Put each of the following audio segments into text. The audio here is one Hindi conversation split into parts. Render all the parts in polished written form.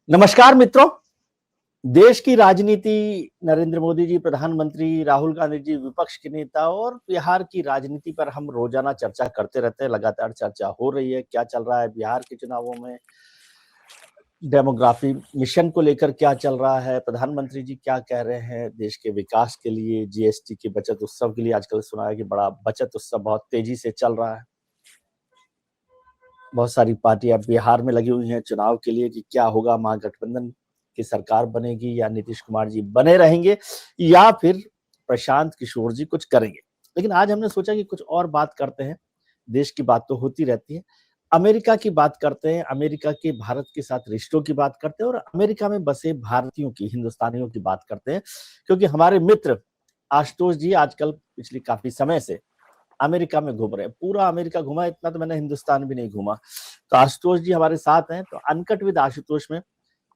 नमस्कार मित्रों। देश की राजनीति, नरेंद्र मोदी जी प्रधानमंत्री, राहुल गांधी जी विपक्ष के नेता और बिहार की राजनीति पर हम रोजाना चर्चा करते रहते हैं। लगातार चर्चा हो रही है, क्या चल रहा है बिहार के चुनावों में, डेमोग्राफी मिशन को लेकर क्या चल रहा है, प्रधानमंत्री जी क्या कह रहे हैं देश के विकास के लिए, जीएसटी के बचत उत्सव के लिए। आजकल सुना है कि बड़ा बचत उत्सव बहुत तेजी से चल रहा है। बहुत सारी पार्टियां बिहार में लगी हुई हैं चुनाव के लिए कि क्या होगा, महागठबंधन की सरकार बनेगी या नीतीश कुमार जी बने रहेंगे या फिर प्रशांत किशोर जी कुछ करेंगे। लेकिन आज हमने सोचा कि कुछ और बात करते हैं। देश की बात तो होती रहती है, अमेरिका की बात करते हैं, अमेरिका के भारत के साथ रिश्तों की बात करते हैं और अमेरिका में बसे भारतीयों की, हिंदुस्तानियों की बात करते हैं। क्योंकि हमारे मित्र आशुतोष जी आजकल पिछले काफी समय से अमेरिका में घूम रहे हैं। पूरा अमेरिका घुमा, इतना तो मैंने हिंदुस्तान भी नहीं घूमा। तो आशुतोष जी हमारे साथ हैं, तो अनकट विद आशुतोष में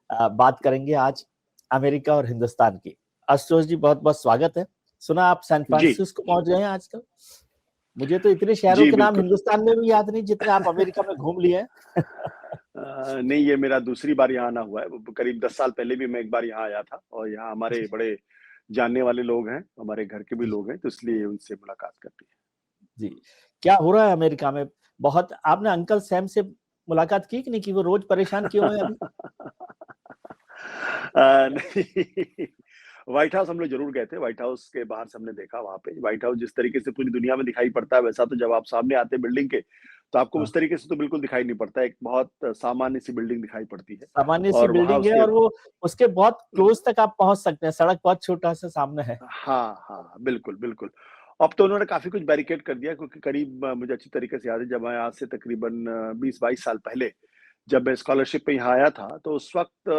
बात करेंगे आज अमेरिका और हिंदुस्तान की। आशुतोष जी बहुत बहुत स्वागत है। सुना आप सैन जी फ्रांसिस्को पहुंच गए हैं आजकल। मुझे तो इतने शहरों जी के नाम बिल्कुल। हिंदुस्तान में भी याद नहीं जितने आप अमेरिका में घूम लिए हैं। नहीं, ये मेरा दूसरी बार यहाँ आना हुआ है। करीब 10 साल पहले भी मैं एक बार यहाँ आया था और यहाँ हमारे जी बड़े जानने वाले लोग हैं, हमारे घर के भी जी लोग हैं, तो इसलिए उनसे मुलाकात करनी जी। क्या हो रहा है अमेरिका में? बहुत आपने अंकल सैम से मुलाकात की कि नहीं, कि वो रोज परेशान क्यों है अभी? है। नहीं, व्हाइट हाउस हम लोग ज़रूर गए थे। व्हाइट हाउस के बाहर से हमने देखा वहाँ पे। व्हाइट हाउस जिस तरीके से पूरी दुनिया में दिखाई पड़ता है, वैसा तो जब आप सामने आते हैं बिल्डिंग के, तो आपको हाँ, उस तरीके से तो बिल्कुल दिखाई नहीं पड़ता। एक बहुत सामान्य सी बिल्डिंग दिखाई पड़ती है सामान्य सी और वहाँ बिल्डिंग है उसके और वो उसके बहुत क्लोज तक आप पहुंच सकते हैं। सड़क बहुत छोटा सा सामने है। हाँ, हाँ, बिल्कुल, बिल्कुल। अब तो उन्होंने काफ़ी कुछ बैरिकेड कर दिया क्योंकि करीब मुझे अच्छी तरीके से याद है जब मैं आज से तकरीबन 20-22 साल पहले जब मैं स्कॉलरशिप पे यहाँ आया था, तो उस वक़्त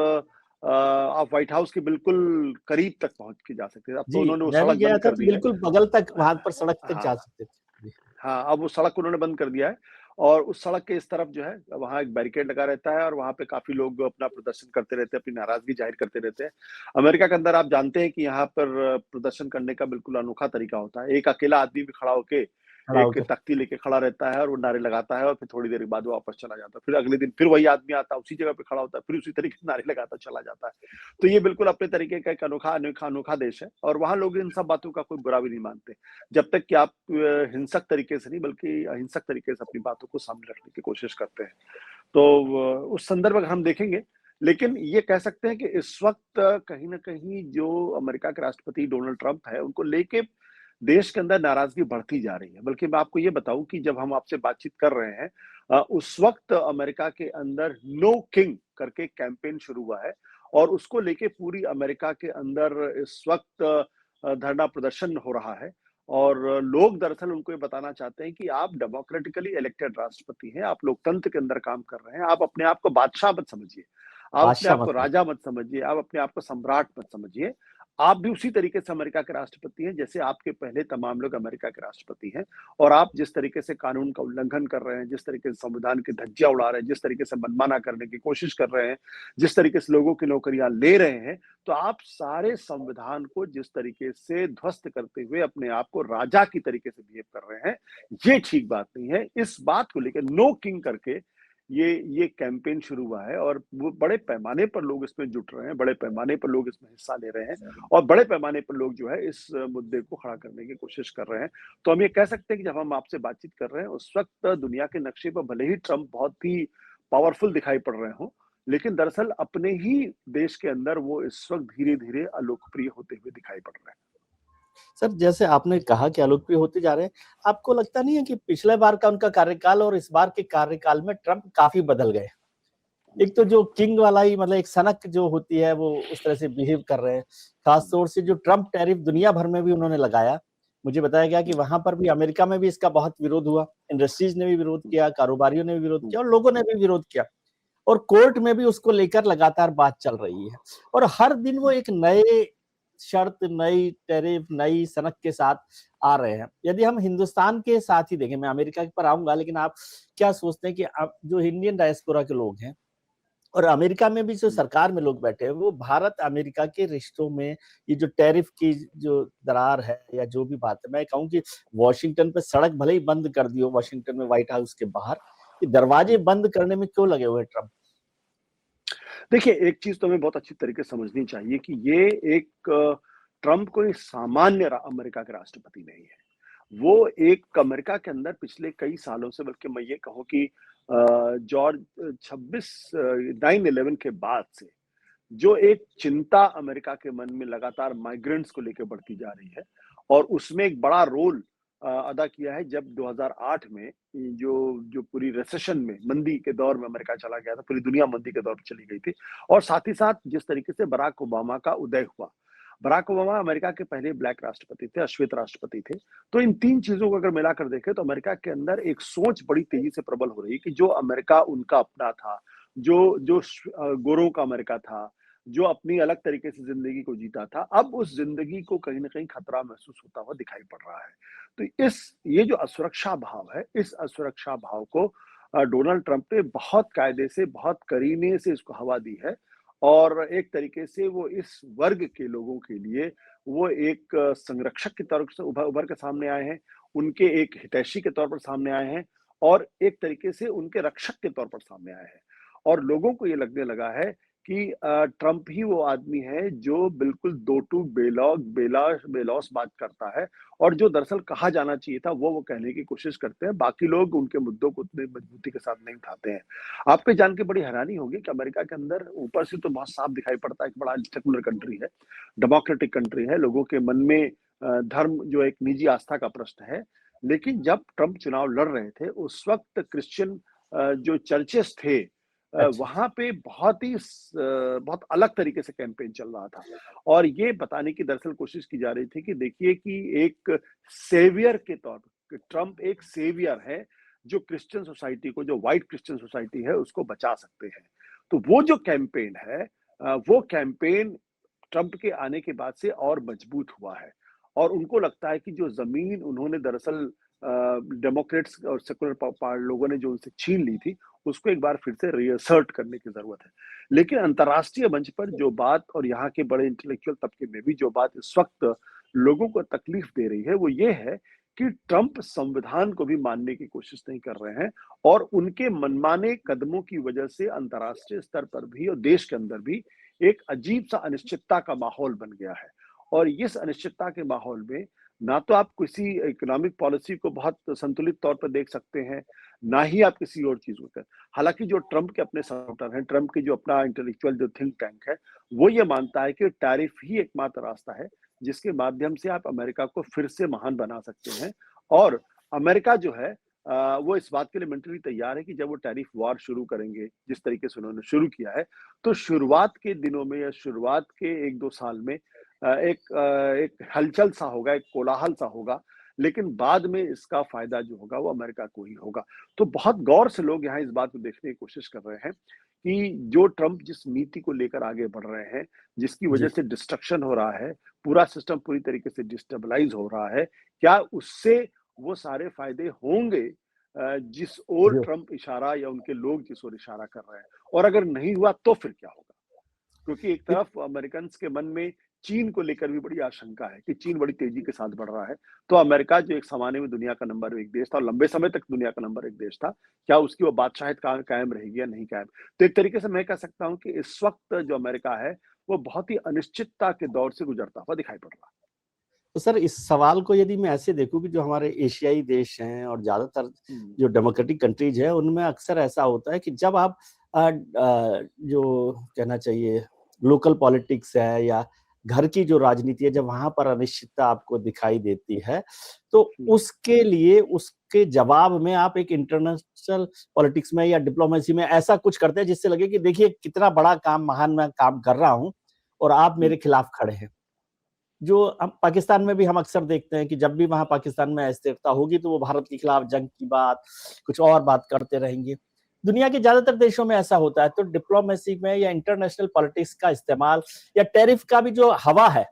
आप व्हाइट हाउस के बिल्कुल करीब तक पहुँच के जा सकते थे। अब तो जी, उन्होंने वो मैं भी सड़क गया बंद था कर तो दी है। बिल्कुल बगल तक वहाँ पर सड़क तक जा हाँ। सकते थे। जी, हाँ, अब वो सड़क उन्होंने बंद कर दिया है और उस सड़क के इस तरफ जो है, वहाँ एक बैरिकेड लगा रहता है और वहाँ पे काफ़ी लोग अपना प्रदर्शन करते रहते हैं, अपनी नाराज़गी ज़ाहिर करते रहते हैं। अमेरिका के अंदर आप जानते हैं कि यहाँ पर प्रदर्शन करने का बिल्कुल अनोखा तरीका होता है। एक अकेला आदमी भी खड़ा होके खड़ा एक होके। तख्ती लेके खड़ा रहता है और वो नारे लगाता है और फिर थोड़ी देर के बाद वो वापस चला जाता है। फिर अगले दिन फिर वही आदमी आता है, उसी जगह पे खड़ा होता है, फिर उसी तरीके से नारे लगाता चला जाता है। तो ये बिल्कुल अपने तरीके का एक अनोखा अनोखा अनोखा देश है और वहाँ लोग इन सब बातों का कोई बुरा भी नहीं मानते। जब तक कि आप हिंसक तरीके से नहीं बल्कि अहिंसक तरीके से अपनी बातों को सामने रखने की कोशिश करते हैं। तो उस संदर्भ में हम देखेंगे, लेकिन ये कह सकते हैं कि इस वक़्त कहीं न कहीं जो अमेरिका के राष्ट्रपति डोनाल्ड ट्रंप है, उनको लेके देश के अंदर नाराज़गी बढ़ती जा रही है। बल्कि मैं आपको ये बताऊँ कि जब हम आपसे बातचीत कर रहे हैं उस वक़्त अमेरिका के अंदर नो किंग करके कैंपेन शुरू हुआ है और उसको लेके पूरी अमेरिका के अंदर इस वक़्त धरना प्रदर्शन हो रहा है। और लोग दरअसल उनको ये बताना चाहते हैं कि आप डेमोक्रेटिकली इलेक्टेड राष्ट्रपति हैं, आप लोकतंत्र के अंदर काम कर रहे हैं, आप अपने आप को बादशाह मत समझिए, आप अपने बादशाह आप को मत बनो। राजा मत समझिए, आप अपने आप को सम्राट मत समझिए। आप भी उसी तरीके से अमेरिका के राष्ट्रपति हैं, जैसे आपके पहले तमाम लोग अमेरिका के राष्ट्रपति हैं और आप जिस तरीके से कानून का उल्लंघन कर रहे हैं, जिस तरीके से संविधान की धज्जियाँ उड़ा रहे हैं, जिस तरीके से मनमाना करने की कोशिश कर रहे हैं, जिस तरीके से लोगों की नौकरियाँ ले रहे हैं, तो आप सारे संविधान को जिस तरीके से ध्वस्त करते हुए अपने आप को राजा की तरीके से बिहेव कर रहे हैं, ये ठीक बात नहीं है। इस बात को लेकर नो किंग करके ये कैंपेन शुरू हुआ है और वो बड़े पैमाने पर लोग इसमें जुट रहे हैं, बड़े पैमाने पर लोग इसमें हिस्सा ले रहे हैं और बड़े पैमाने पर लोग जो है इस मुद्दे को खड़ा करने की कोशिश कर रहे हैं। तो हम ये कह सकते हैं कि जब हम आपसे बातचीत कर रहे हैं, उस वक़्त दुनिया के नक्शे पर भले ही ट्रंप बहुत ही पावरफुल दिखाई पड़ रहे हों, लेकिन दरअसल अपने ही देश के अंदर वो इस वक़्त धीरे-धीरे अलोकप्रिय होते हुए दिखाई पड़ रहे हैं। सर, जैसे आपने कहा कि अलोकप्रिय होते जा रहे हैं, आपको लगता नहीं है कि पिछले बार का उनका कार्यकाल और इस बार के कार्यकाल में ट्रंप काफ़ी बदल गए? एक तो जो किंग वाला ही, मतलब एक सनक जो होती है वो उस तरह से बिहेव कर रहे हैं। खास तौर से जो ट्रंप टैरिफ दुनिया भर में भी उन्होंने लगाया। मुझे बताया गया कि वहाँ पर भी, अमेरिका में भी इसका बहुत विरोध हुआ। इंडस्ट्रीज़ ने भी विरोध किया, कारोबारियों ने भी विरोध हुँ, किया और लोगों ने भी विरोध किया। और कोर्ट में भी उसको लेकर लगातार बात चल रही है। और हर दिन वो एक नए शर्त, नई टैरिफ, नई सनक के साथ आ रहे हैं। यदि हम हिंदुस्तान के साथ ही देखें, मैं अमेरिका पर आऊँगा, लेकिन आप क्या सोचते हैं कि आप जो इंडियन डायस्पोरा के लोग हैं और अमेरिका में भी जो हुँ। सरकार में लोग बैठे हैं, वो भारत अमेरिका के रिश्तों में ये जो टैरिफ की जो दरार है या जो भी बात है, मैं कहूँ कि वॉशिंगटन पे सड़क भले ही बंद कर दी हो, वॉशिंगटन में व्हाइट हाउस के बाहर, ये दरवाजे बंद करने में क्यों लगे हुए हैं ट्रंप? देखिए, एक चीज़ तो हमें बहुत अच्छी तरीके से समझनी चाहिए कि ये एक ट्रम्प कोई सामान्य अमेरिका के राष्ट्रपति नहीं है। वो एक अमेरिका के अंदर पिछले कई सालों से, बल्कि मैं ये कहूँ कि जॉर्ज 9/11 के बाद से जो एक चिंता अमेरिका के मन में लगातार माइग्रेंट्स को लेकर बढ़ती जा रही है, और उसमें एक बड़ा रोल अदा किया है जब 2008 में जो जो पूरी रिसेशन में, मंदी के दौर में अमेरिका चला गया था, पूरी दुनिया मंदी के दौर में चली गई थी, और साथ ही साथ जिस तरीके से बराक ओबामा का उदय हुआ। बराक ओबामा अमेरिका के पहले ब्लैक राष्ट्रपति थे, अश्वेत राष्ट्रपति थे। तो इन तीन चीजों को अगर मिलाकर देखें तो अमेरिका के अंदर एक सोच बड़ी तेजी से प्रबल हो रही है कि जो अमेरिका उनका अपना था, जो जो गोरों का अमेरिका था, जो अपनी अलग तरीके से जिंदगी को जीता था, अब उस जिंदगी को कहीं ना कहीं खतरा महसूस होता हुआ दिखाई पड़ रहा है। तो ये जो असुरक्षा भाव है, इस असुरक्षा भाव को डोनाल्ड ट्रंप ने बहुत कायदे से, बहुत करीने से इसको हवा दी है, और एक तरीके से वो इस वर्ग के लोगों के लिए वो एक संरक्षक के तौर से उभर के सामने आए हैं, उनके एक हितैषी के तौर पर सामने आए हैं, और एक तरीके से उनके रक्षक के तौर पर सामने आए हैं। और लोगों को ये लगने लगा है कि ट्रंप ही वो आदमी है जो बिल्कुल दो टूक बेलौस बात करता है, और जो दरअसल कहा जाना चाहिए था वो कहने की कोशिश करते हैं। बाकी लोग उनके मुद्दों को उतनी मजबूती के साथ नहीं उठाते हैं। आपको जान के बड़ी हैरानी होगी कि अमेरिका के अंदर ऊपर से तो बहुत साफ दिखाई पड़ता है कि बड़ा सेकुलर कंट्री है, डेमोक्रेटिक कंट्री है, लोगों के मन में धर्म जो एक निजी आस्था का प्रश्न है। लेकिन जब ट्रंप चुनाव लड़ रहे थे उस वक्त क्रिश्चियन जो चर्चेस थे, अच्छा। वहां पे बहुत अलग तरीके से कैंपेन चल रहा था, और ये बताने की दरअसल कोशिश की जा रही थी कि देखिए कि एक सेवियर के तौर पर ट्रंप एक सेवियर है जो क्रिश्चियन सोसाइटी को, जो व्हाइट क्रिश्चियन सोसाइटी है, उसको बचा सकते हैं। तो वो जो कैंपेन है, वो कैंपेन ट्रंप के आने के बाद से और मजबूत हुआ है, और उनको लगता है कि जो जमीन उन्होंने दरअसल डेमोक्रेट्स और सेकुलर लोगों ने जो उनसे छीन ली थी, उसको एक बार फिर से रीअसर्ट करने की जरूरत है। लेकिन अंतर्राष्ट्रीय मंच पर जो बात, और यहाँ के बड़े इंटेलेक्चुअल तबके में भी जो बात इस वक्त लोगों को तकलीफ दे रही है, वो ये है कि ट्रंप संविधान को भी मानने की कोशिश नहीं कर रहे हैं, और उनके मनमाने कदमों की वजह से अंतर्राष्ट्रीय स्तर पर भी और देश के अंदर भी एक अजीब सा अनिश्चितता का माहौल बन गया है। और इस अनिश्चितता के माहौल में ना तो आप किसी इकोनॉमिक पॉलिसी को बहुत संतुलित तौर पर देख सकते हैं, ना ही आप किसी और चीज को कर। हालांकि जो ट्रंप के अपने सपोर्टर हैं, ट्रंप की जो अपना इंटेलेक्चुअल जो थिंक टैंक है, वो ये मानता है कि टैरिफ ही एकमात्र रास्ता है जिसके माध्यम से आप अमेरिका को फिर से महान बना सकते हैं। और अमेरिका जो है वो इस बात के लिए मेंटली तैयार है कि जब वो टैरिफ वॉर शुरू करेंगे, जिस तरीके से उन्होंने शुरू किया है, तो शुरुआत के दिनों में या शुरुआत के 1-2 साल में एक हलचल सा होगा, एक कोलाहल सा होगा, लेकिन बाद में इसका फायदा जो होगा वो अमेरिका को ही होगा। तो बहुत गौर से लोग यहाँ इस बात को देखने की कोशिश कर रहे हैं कि जो ट्रंप जिस नीति को लेकर आगे बढ़ रहे हैं, जिसकी वजह जी। से डिस्ट्रक्शन हो रहा है, पूरा सिस्टम पूरी तरीके से डिस्टेबलाइज हो रहा है, क्या उससे वो सारे फायदे होंगे जिस ओर जो ट्रंप इशारा या उनके लोग जिस ओर इशारा कर रहे हैं? और अगर नहीं हुआ तो फिर क्या होगा? क्योंकि एक तरफ अमेरिकन्स के मन में चीन को लेकर भी बड़ी आशंका है कि चीन बड़ी तेजी के साथ बढ़ रहा है। तो अमेरिका जो एक ज़माने में दुनिया का नंबर 1 देश था और लंबे समय तक दुनिया का नंबर 1 देश था, क्या उसकी वो बादशाहत कायम रहेगी या नहीं कायम? तो एक तरीके से मैं कह सकता हूँ कि इस वक़्त जो अमेरिका है, वो बहुत ही अनिश्चितता के दौर से गुज़रता हुआ दिखाई पड़ रहा है। तो सर इस सवाल को यदि मैं ऐसे देखूं कि जो हमारे एशियाई देश हैं और ज्यादातर हुँ। जो डेमोक्रेटिक कंट्रीज है उनमें अक्सर ऐसा होता है कि जब आप जो कहना चाहिए लोकल पॉलिटिक्स है या घर की जो राजनीति है, जब वहां पर अनिश्चितता आपको दिखाई देती है तो हुँ। उसके लिए उसके जवाब में आप एक इंटरनेशनल पॉलिटिक्स में या डिप्लोमेसी में ऐसा कुछ करते हैं जिससे लगे कि देखिए कितना बड़ा काम, महान मैं काम कर रहा हूं और आप हुँ। मेरे खिलाफ खड़े हैं। जो हम पाकिस्तान में भी हम अक्सर देखते हैं कि जब भी वहां पाकिस्तान में अस्थिरता होगी तो वो भारत के खिलाफ जंग की बात, कुछ और बात करते रहेंगे। दुनिया के ज्यादातर देशों में ऐसा होता है। तो डिप्लोमेसी में या इंटरनेशनल पॉलिटिक्स का इस्तेमाल या टैरिफ का भी जो हवा है,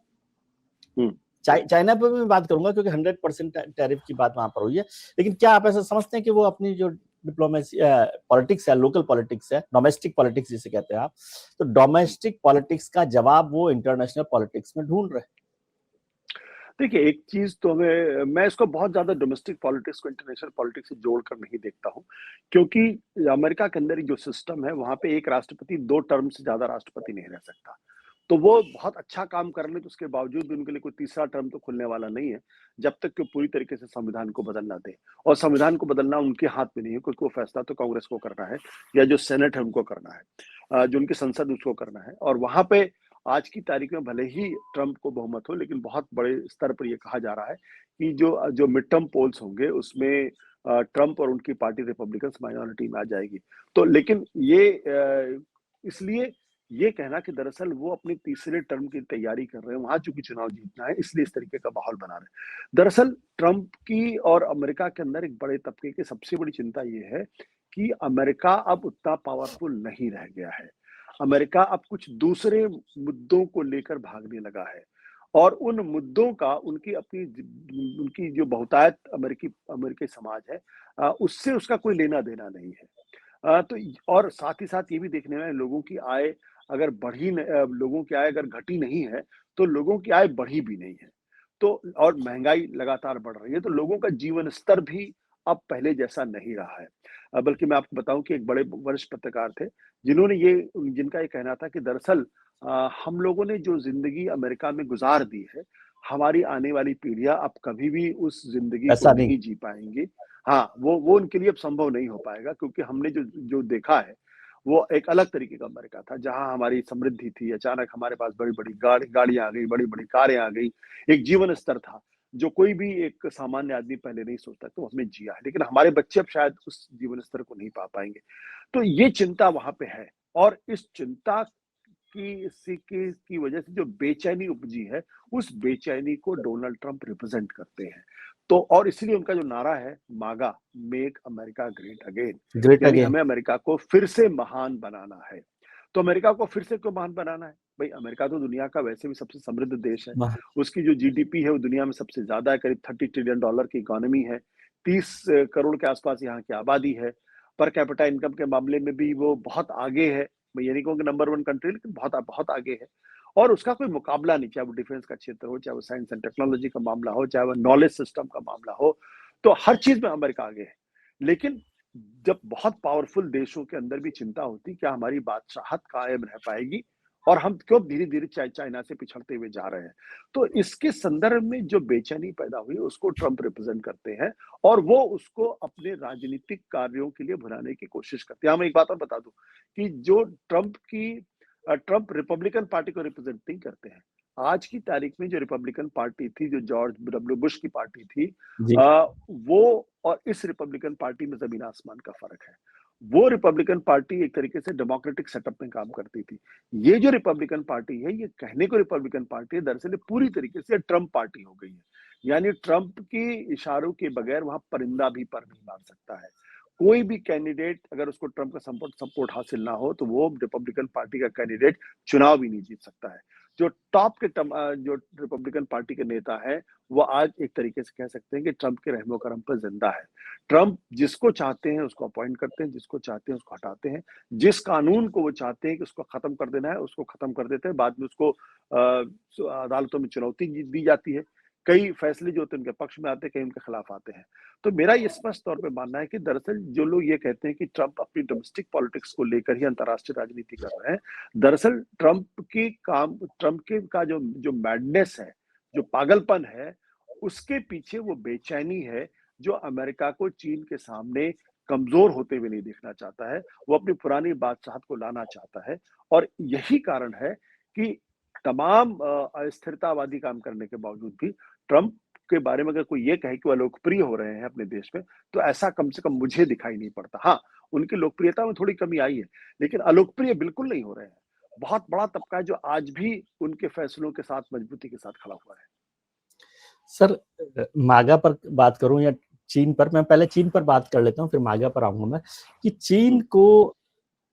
हुँ। चाइना पे भी मैं बात करूंगा क्योंकि 100% टैरिफ की बात वहां पर हुई है। लेकिन क्या आप ऐसा समझते हैं कि वो अपनी जो डिप्लोमेसी पॉलिटिक्स है, लोकल पॉलिटिक्स है, डोमेस्टिक पॉलिटिक्स जिसे कहते हैं आप, तो डोमेस्टिक पॉलिटिक्स का जवाब वो इंटरनेशनल पॉलिटिक्स में ढूंढ रहे हैं? देखिए, एक चीज़ तो मैं इसको बहुत ज़्यादा डोमेस्टिक पॉलिटिक्स को इंटरनेशनल पॉलिटिक्स से जोड़कर नहीं देखता हूँ, क्योंकि अमेरिका के अंदर जो सिस्टम है, वहाँ पे एक राष्ट्रपति 2 टर्म से ज़्यादा राष्ट्रपति नहीं रह सकता। तो वो बहुत अच्छा काम कर लें, तो उसके बावजूद भी उनके लिए कोई तीसरा टर्म तो खुलने वाला नहीं है, जब तक कि वो पूरी तरीके से संविधान को बदल ना दें। और संविधान को बदलना उनके हाथ में नहीं है, क्योंकि वो फैसला तो कांग्रेस को करना है या जो सेनेट है उनको करना है। जो उनकी संसद उसको करना है और वहाँ पे आज की तारीख में भले ही ट्रंप को बहुमत हो, लेकिन बहुत बड़े स्तर पर ये कहा जा रहा है कि जो जो मिड टर्म पोल्स होंगे उसमें ट्रंप और उनकी पार्टी रिपब्लिकन्स माइनॉरिटी में आ जाएगी। तो लेकिन ये इसलिए ये कहना कि दरअसल वो अपनी तीसरे टर्म की तैयारी कर रहे हैं, वहाँ चूँकि चुनाव जीतना है इसलिए इस तरीके का माहौल बना रहे हैं। दरअसल ट्रंप की और अमेरिका के अंदर एक बड़े तबके की सबसे बड़ी चिंता ये है कि अमेरिका अब उतना पावरफुल नहीं रह गया है। अमेरिका अब कुछ दूसरे मुद्दों को लेकर भागने लगा है और उन मुद्दों का उनकी जो बहुतायत अमेरिकी समाज है, उससे उसका कोई लेना-देना नहीं है। तो और साथ ही साथ ये भी देखने में आया, लोगों की आय अगर घटी नहीं है, तो लोगों की आय बढ़ी भी नहीं है। तो और महँगाई लगातार बढ़ रही है, तो लोगों का जीवन स्तर भी अब पहले जैसा नहीं रहा है। बल्कि मैं आपको बताऊँ कि एक बड़े वरिष्ठ पत्रकार थे, जिनका ये कहना था कि दरअसल हम लोगों ने जो ज़िंदगी अमेरिका में गुज़ार दी है, हमारी आने वाली पीढ़ियाँ अब कभी भी उस ज़िंदगी को ऐसा नहीं। नहीं जी पाएँगी। हाँ, वो उनके लिए अब संभव नहीं हो पाएगा, क्योंकि हमने जो जो देखा है, वो एक अलग तरीके का अमेरिका था, जहाँ हमारी समृद्धि थी, अचानक हमारे पास बड़ी-बड़ी गाड़ियाँ आ गई, बड़ी-बड़ी कारें आ गई, एक जीवन स्तर था, जो कोई भी एक सामान्य आदमी पहले नहीं सोचता, तो हमने जिया है। लेकिन हमारे बच्चे अब शायद उस जीवन स्तर को नहीं पा पाएँगे। तो ये चिंता वहाँ पे है और इस चिंता की वजह से जो बेचैनी उपजी है, उस बेचैनी को डोनाल्ड ट्रंप रिप्रेजेंट करते हैं। तो और इसलिए उनका जो नारा है मागा, make America great again, great यानी अगेन। हमें अमेरिका को फिर से महान बनाना है। तो अमेरिका को फिर से क्यों महान बनाना है? भई अमेरिका तो दुनिया का वैसे भी सबसे समृद्ध देश है। वाह! उसकी जो जीडीपी है वो दुनिया में सबसे ज़्यादा है, करीब $30 ट्रिलियन की इकोनॉमी है। 30 करोड़ के आसपास यहाँ की आबादी है। पर कैपिटा इनकम के मामले में भी वो बहुत आगे है। मैं ये नहीं कहूँगा नंबर 1 कंट्री, लेकिन बहुत बहुत आगे है और उसका कोई मुकाबला नहीं, चाहे वो डिफेंस का क्षेत्र हो, चाहे वो साइंस एंड टेक्नोलॉजी का मामला हो, चाहे वो नॉलेज सिस्टम का मामला हो, तो हर चीज़ में अमेरिका आगे है। लेकिन जब बहुत पावरफुल देशों के अंदर भी चिंता होती, क्या हमारी बादशाहत कायम रह पाएगी और हम क्यों धीरे-धीरे चाइना से पिछड़ते हुए जा रहे हैं। तो इसके संदर्भ में जो बेचैनी पैदा हुई, उसको ट्रंप रिप्रेजेंट करते हैं और वो उसको अपने राजनीतिक कार्यों के लिए भुनाने की कोशिश करते हैं। हाँ, मैं एक बात और बता दूँ कि जो ट्रंप रिपब्लिकन पार्टी को रिप्रेजेंट नहीं करते हैं। आज की तारीख में जो रिपब्लिकन पार्टी थी, जो जॉर्ज डब्ल्यू बुश की पार्टी थी, जी। वो और इस रिपब्लिकन पार्टी में ज़मीन आसमान का फ़र्क है। वो रिपब्लिकन पार्टी एक तरीके से डेमोक्रेटिक सेटअप में काम करती थी। ये जो रिपब्लिकन पार्टी है, ये कहने को रिपब्लिकन पार्टी है, दरअसल ये पूरी तरीके से ट्रंप पार्टी हो गई है। यानी ट्रंप के इशारों के बगैर वहाँ परिंदा भी पर नहीं मार सकता है। कोई भी कैंडिडेट अगर उसको ट्रंप का सपोर्ट हासिल ना हो, तो वो रिपब्लिकन पार्टी का कैंडिडेट चुनाव भी नहीं जीत सकता है। जो रिपब्लिकन पार्टी के नेता हैं, वो आज एक तरीके से कह सकते हैं कि ट्रंप के रहमो-करम पर ज़िंदा है। ट्रंप जिसको चाहते हैं उसको अपॉइंट करते हैं, जिसको चाहते हैं उसको हटाते हैं। जिस कानून को वो चाहते हैं कि उसको खत्म कर देना है, उसको खत्म कर देते हैं। बाद में उसको अदालतों में चुनौती दी जाती है। कई फैसले जो होते हैं उनके पक्ष में आते हैं, कई उनके खिलाफ आते हैं। तो मेरा ये स्पष्ट तौर पे मानना है कि दरअसल जो लोग ये कहते हैं कि ट्रंप अपनी डोमेस्टिक पॉलिटिक्स को लेकर ही अंतर्राष्ट्रीय राजनीति कर रहे हैं, दरअसल ट्रंप के का जो मैडनेस है, जो पागलपन है, उसके पीछे वो बेचैनी है, जो अमेरिका को चीन के सामने कमज़ोर होते हुए नहीं देखना चाहता है। वो अपनी पुरानी बादशाहत को लाना चाहता है और यही कारण है कि तमाम अस्थिरतावादी काम करने के बावजूद भी ट्रंप के बारे में अगर कोई ये कहे कि वह लोकप्रिय हो रहे हैं अपने देश में, तो ऐसा कम से कम मुझे दिखाई नहीं पड़ता। हाँ, उनकी लोकप्रियता में थोड़ी कमी आई है, लेकिन अलोकप्रिय बिल्कुल नहीं हो रहे हैं। बहुत बड़ा तबका है जो आज भी उनके फैसलों के साथ मजबूती के साथ खड़ा हुआ है। सर मागा पर बात करूं या चीन पर, मैं पहले चीन पर बात कर लेता हूं फिर मागा पर आऊंगा मैं, कि चीन को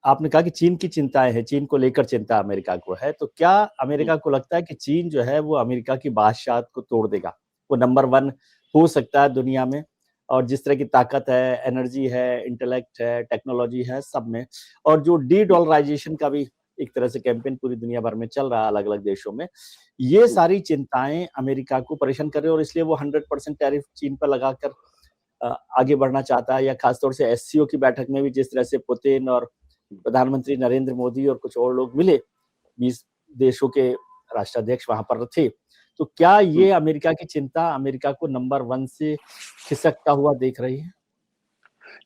आपने कहा कि चीन की चिंताएं हैं, चीन को लेकर चिंता अमेरिका को है, तो क्या हुँ। अमेरिका को लगता है कि चीन जो है वो अमेरिका की बादशाहत को तोड़ देगा, वो नंबर 1 हो सकता है दुनिया में, और जिस तरह की ताकत है, एनर्जी है, इंटेलेक्ट है, टेक्नोलॉजी है सब में, और जो डी डॉलराइजेशन का भी एक तरह से कैंपेन पूरी दुनिया भर में चल रहा है अलग अलग देशों में। ये सारी चिंताएं अमेरिका को परेशान कर रही है और इसलिए वो 100% टैरिफ चीन पर लगाकर आगे बढ़ना चाहता है। या खासतौर से एससीओ की बैठक में भी जिस तरह से पुतिन और प्रधानमंत्री नरेंद्र मोदी और कुछ और लोग मिले, 20 देशों के राष्ट्राध्यक्ष वहां पर थे, तो क्या ये अमेरिका की चिंता अमेरिका को नंबर 1 से खिसकता हुआ देख रही है?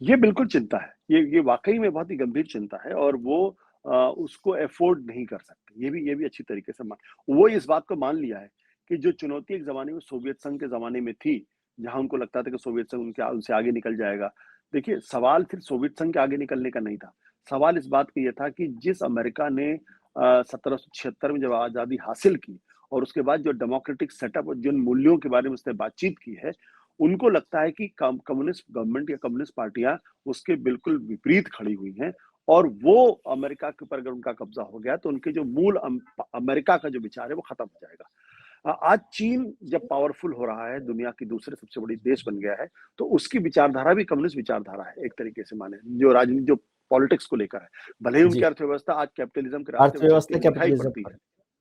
ये बिल्कुल चिंता है। ये वाक़ई में बहुत ही गंभीर चिंता है और वो उसको अफ़ोर्ड नहीं कर सकते। ये भी अच्छी तरीके से वो इस बात को मान लिया है कि जो चुनौती एक ज़माने में सोवियत संघ के ज़माने में थी, जहाँ उनको लगता था कि सोवियत संघ उनसे आगे निकल जाएगा। देखिए, सवाल फिर सोवियत संघ के आगे निकलने का नहीं था। सवाल इस बात का ये था कि जिस अमेरिका ने 1776 में जब आज़ादी हासिल की और उसके बाद जो डेमोक्रेटिक सेटअप और जिन मूल्यों के बारे में उसने बातचीत की है, उनको लगता है कि कम्युनिस्ट गवर्नमेंट या कम्युनिस्ट पार्टियां उसके बिल्कुल विपरीत खड़ी हुई हैं और वो अमेरिका के ऊपर अगर उनका कब्जा हो गया तो उनके जो मूल अमेरिका का जो विचार है वो खत्म हो जाएगा। आज चीन जब पावरफुल हो रहा है, दुनिया की दूसरे सबसे बड़ी देश बन गया है, तो उसकी विचारधारा भी कम्युनिस्ट विचारधारा है एक तरीके से माने, जो राजनीति जो पॉलिटिक्स को लेकर है। भले ही उनकी जी, अर्थव्यवस्था आज कैपिटलिज्म के रास्ते पे चलती अर्थव्यवस्था हुई दिखाई कैपिटलिज्म पड़ती पर। है।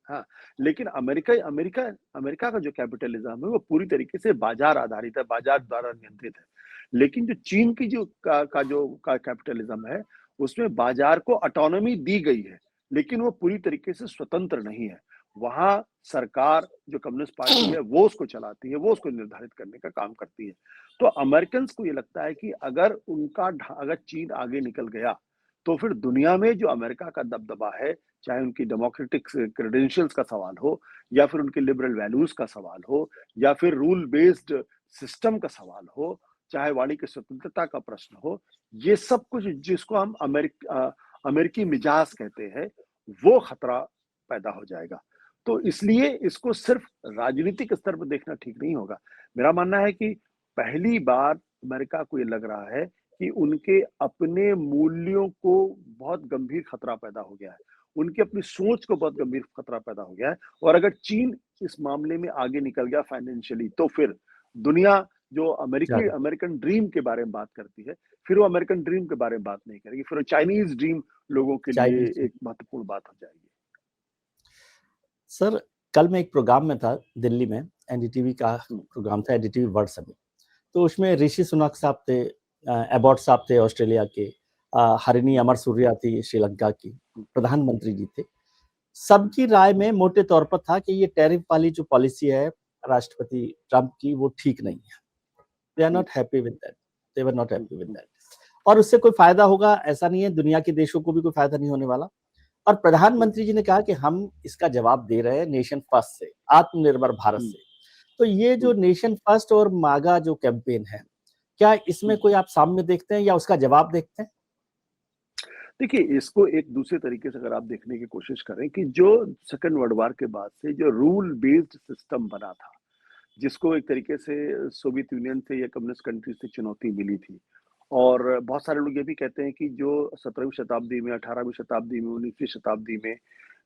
हाँ, लेकिन अमेरिका अमेरिका अमेरिका का जो कैपिटलिज्म है वो पूरी तरीके से बाजार आधारित है, बाजार द्वारा नियंत्रित है। लेकिन जो चीन की जो कैपिटलिज्म है, उसमें बाजार को ऑटोनॉमी दी गई है, लेकिन वो पूरी तरीके से स्वतंत्र नहीं है। वहाँ सरकार जो कम्युनिस्ट पार्टी है वो उसको चलाती है, वो उसको निर्धारित करने का काम करती है। तो अमेरिकन्स को ये लगता है कि अगर चीन आगे निकल गया, तो फिर दुनिया में जो अमेरिका का दबदबा है, चाहे उनकी डेमोक्रेटिक क्रेडेंशियल्स का सवाल हो या फिर उनके लिबरल वैल्यूज का सवाल हो या फिर रूल बेस्ड सिस्टम का सवाल हो, चाहे वाणी की स्वतंत्रता का प्रश्न हो, ये सब कुछ जिसको हम अमेरिकी मिजाज कहते हैं, वो खतरा पैदा हो जाएगा। तो इसलिए इसको सिर्फ राजनीतिक स्तर पर देखना ठीक नहीं होगा। मेरा मानना है कि पहली बार अमेरिका को ये लग रहा है कि उनके अपने मूल्यों को बहुत गंभीर खतरा पैदा हो गया है। उनकी अपनी सोच को बहुत गंभीर खतरा पैदा हो गया है और अगर चीन इस मामले में आगे निकल गया फाइनेंशियली, तो फिर दुनिया जो ज़्यादा। अमेरिकन ड्रीम के बारे में बात करती है, फिर वो अमेरिकन ड्रीम के बारे में बात नहीं करेगी, फिर वो चाइनीज ड्रीम लोगों के लिए चाइनीज़ एक महत्वपूर्ण बात हो जाएगी। सर, कल मैं एक प्रोग्राम में था दिल्ली में, एनडीटीवी का हम्म, प्रोग्राम था, एनडीटीवी वर्ल्ड समिट। तो उसमें ऋषि सुनक साहब थे, एबॉट साहब थे ऑस्ट्रेलिया के, हरिणी हम्म, अमरसूरिया थी श्रीलंका की, हम्म, प्रधानमंत्री जी थे। सबकी राय में मोटे तौर पर था कि ये टैरिफ वाली जो पॉलिसी है राष्ट्रपति ट्रंप की, वो ठीक नहीं है। They are hmm, not happy with that, they were not hmm, happy with that. और उससे कोई फायदा होगा ऐसा नहीं है, दुनिया के देशों को भी कोई फायदा नहीं होने वाला। और हम्म, प्रधानमंत्री जी ने कहा कि हम इसका जवाब दे रहे हैं नेशन फर्स्ट से, आत्मनिर्भर भारत हम्म, से। तो ये जो हम्म, नेशन फर्स्ट और मागा जो कैंपेन है, क्या इसमें हम्म। कोई आप साम्य देखते हैं या उसका जवाब देखते हैं? देखिए, इसको एक दूसरे तरीके से अगर आप देखने की कोशिश करें कि जो सेकंड वर्ल्ड वॉर के बाद से जो रूल बेस्ड सिस्टम बना था, जिसको एक तरीके से सोवियत यूनियन से या कम्युनिस्ट कंट्री से चुनौती मिली थी और बहुत सारे लोग ये भी कहते हैं कि जो 17वीं शताब्दी में, 18वीं शताब्दी में, 19वीं शताब्दी में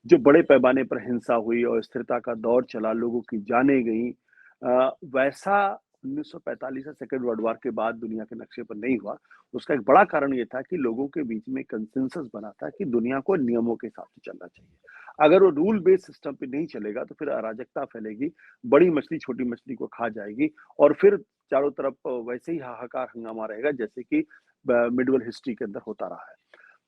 जो बड़े पैमाने पर हिंसा हुई और स्थिरता का दौर चला, लोगों की जानें गईं, वैसा 1945 से सेकंड वर्ल्ड वॉर के बाद दुनिया के नक्शे पर नहीं हुआ। उसका एक बड़ा कारण ये था कि लोगों के बीच में कंसेंसस बना था कि दुनिया को नियमों के हिसाब से चलना चाहिए। अगर वो रूल बेस्ड सिस्टम पे नहीं चलेगा तो फिर अराजकता फैलेगी, बड़ी मछली छोटी मछली को खा जाएगी और फिर चारों तरफ वैसे ही हाहाकार हंगामा रहेगा जैसे कि मिडवल हिस्ट्री के अंदर होता रहा है।